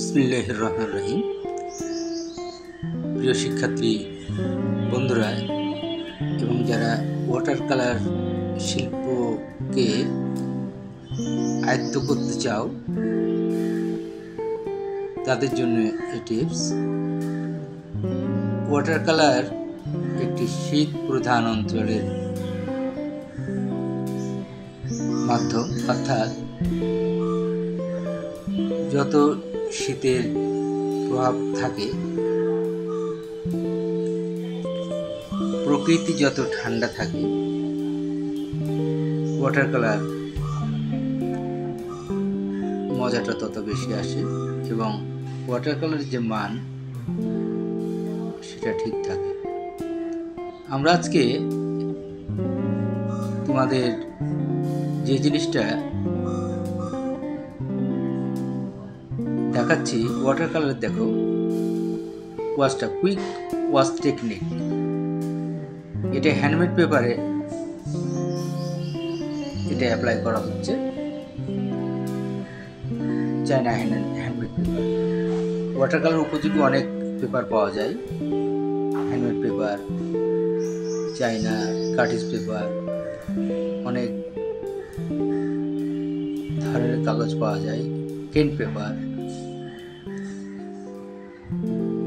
বিসমিল্লাহির রহমানির রহিম। প্রিয় শিক্ষার্থী বন্ধুরা এবং যারা ওয়াটার কালার শিল্পকে আয়ত্ত করতে চাও তাদের জন্য এই টিপস। ওয়াটার কালার একটি শীত প্রধান অঞ্চলের মাধ্যম, অর্থাৎ যত শীতের প্রভাব থাকে, প্রকৃতি যত ঠান্ডা থাকে, ওয়াটার কালার মজাটা তত বেশি আসে এবং ওয়াটার কালারের যে মান সেটা ঠিক থাকে। আমরা আজকে তোমাদের যে জিনিসটা দেখাচ্ছি, ওয়াটার কালার দেখো, ওয়াশটা কুইক ওয়াশ টেকনিক। এটা হ্যান্ডমেড পেপারে এটা অ্যাপ্লাই করা হচ্ছে, China handmade paper. Water colour উপযোগী অনেক পেপার পাওয়া যায়, handmade paper, China cartridge paper, অনেক ধরনের কাগজ পাওয়া যায়, কেন্ট পেপার।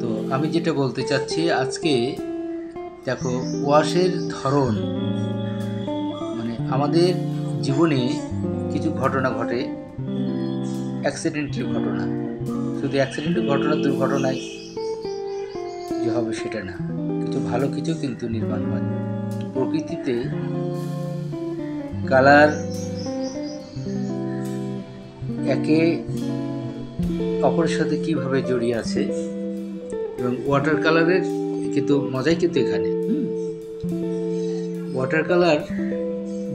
তো আমি যেটা বলতে চাচ্ছি আজকে, দেখো ওয়াশের ধরন, মানে আমাদের জীবনে কিছু ঘটনা ঘটে, অ্যাক্সিডেন্টাল ঘটনা। শুধু অ্যাক্সিডেন্টাল ঘটনা, দুর্ঘটনায় যে হবে সেটা না, কিছু ভালো কিছু কিন্তু নির্মাণ হয়। প্রকৃতিতে কালার একে অপরের সাথে কিভাবে জড়িয়ে আছে এবং ওয়াটার কালারের কিন্তু মজাই কিন্তু এখানে। ওয়াটার কালার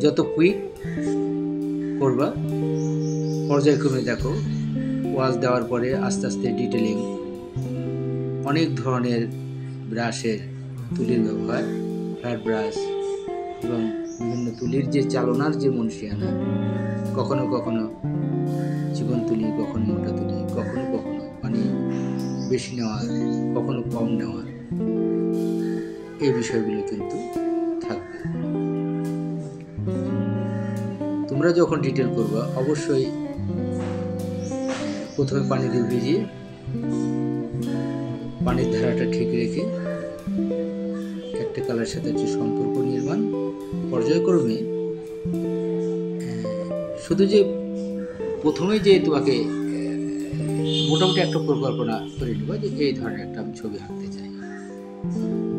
যত কুইক করবা, পর্যায়ক্রমে দেখো ওয়াশ দেওয়ার পরে আস্তে আস্তে ডিটেলিং, অনেক ধরনের ব্রাশের তুলির ব্যবহার, ফ্ল্যাট ব্রাশ এবং বিভিন্ন তুলির যে চালনার যে মনসিয়ানা, কখনো কখনো জীবন তুলি, কখনো মোটা তুলি, কখনো কখনো পানি বেশি নেওয়ার, কখনো কম নেওয়ার, এই বিষয়গুলো কিন্তু থাকবে। তোমরা যখন ডিটেল করবা অবশ্যই প্রথমে পানি দিয়ে ভিজিয়ে পানির ধারাটা ঠিক রেখে একটা কালারের সাথে যে সম্পর্ক নির্মাণ, পর্যায়ক্রমে শুধু যে প্রথমে যে তোমাকে মোটামুটি একটা পরিকল্পনা করে নেবা যে এই ধরনের একটা আমি ছবি আঁকতে চাই।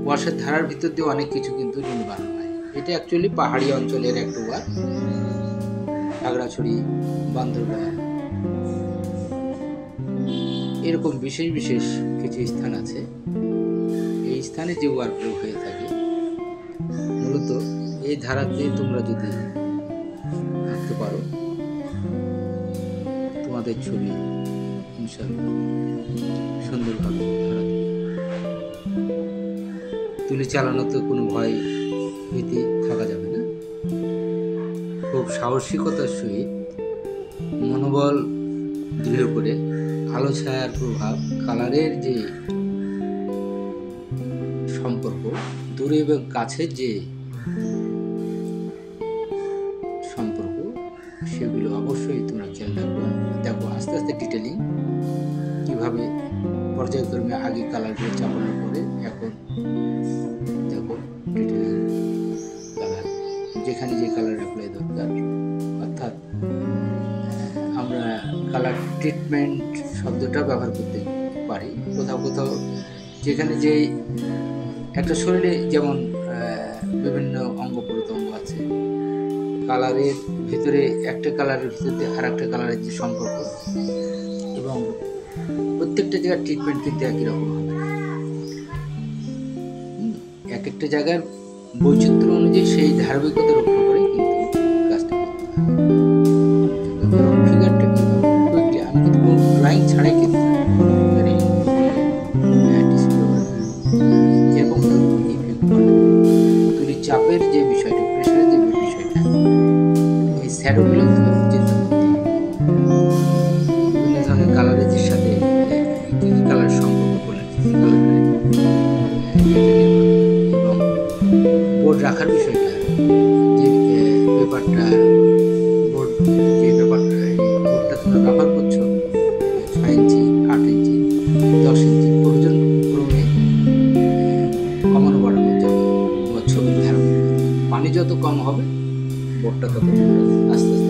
ওয়াশের ধারার ভিতর দিয়ে অনেক কিছু কিন্তু নির্মাণ হয়। এটা অ্যাকচুয়ালি পাহাড়ি অঞ্চলের একটা ওয়াশ, খাগড়াছড়ি, বান্দরবান, এরকম বিশেষ বিশেষ কিছু স্থান আছে। এই স্থানে যে ওয়ার্কগুলো হয়ে থাকে, মূলত এই ধারাতে তোমরা যদি আঁকতে পারো, তোমাদের ছবি ইনশাআল্লাহ সুন্দরভাবে ধরা দেবে। তুলি চালানোতে কোনো ভয় ভীতি থাকা যাবে না। খুব সাহসিকতার সহিত মনোবল দৃঢ় করে আলো ছায়ার প্রভাব, কালারের যে সম্পর্ক, দূরে এবং কাছের যে সম্পর্ক, সেগুলো অবশ্যই তোমরা খেয়াল রাখবে। দেখো আস্তে আস্তে ডিটেলিং কিভাবে পর্যায়ক্রমে, আগে কালারগুলো চাপানোর পরে এখন দেখো ডিটেলিং কালার, যেখানে যে কালার অ্যাপ্লাই দরকার, অর্থাৎ আমরা কালার ট্রিটমেন্ট শব্দটা ব্যবহার করতে পারি কোথাও কোথাও, যেখানে যে একটা শরীরে যেমন বিভিন্ন অঙ্গ প্রত্যঙ্গ আছে, কালারের ভিতরে একটা কালারের ভিতরে আর একটা কালারের যে সম্পর্ক, এবং প্রত্যেকটা জায়গার ট্রিটমেন্ট কিন্তু একই রকম হবে। এক একটা জায়গার বৈচিত্র্য অনুযায়ী সেই ধারাবাহিকতা রক্ষা করে কিন্তু কাজটা করতে হবে। ফিগারটা কি আমি কিন্তু কোনো ড্রয়িং ছাড়াই কিন্তু এরকম তুলি চাপের যে বিষয়টা, প্রেশারের যে বিষয়টা, এই শ্যাডোগুলো যেতে বিভিন্ন ধরনের কালারের সাথে যে পেপারটা বোর্ড যে পেপারটা বোর্ডটা তোমরা ব্যবহার করছো 6 ইঞ্চি, 8 ইঞ্চি, 10 ইঞ্চি প্রয়োজন ক্রমে কমানো বাড়ানো যাবে তোমার ছবির ধারণ। পানি যত কম হবে বোর্ডটা তত তোমরা আস্তে আস্তে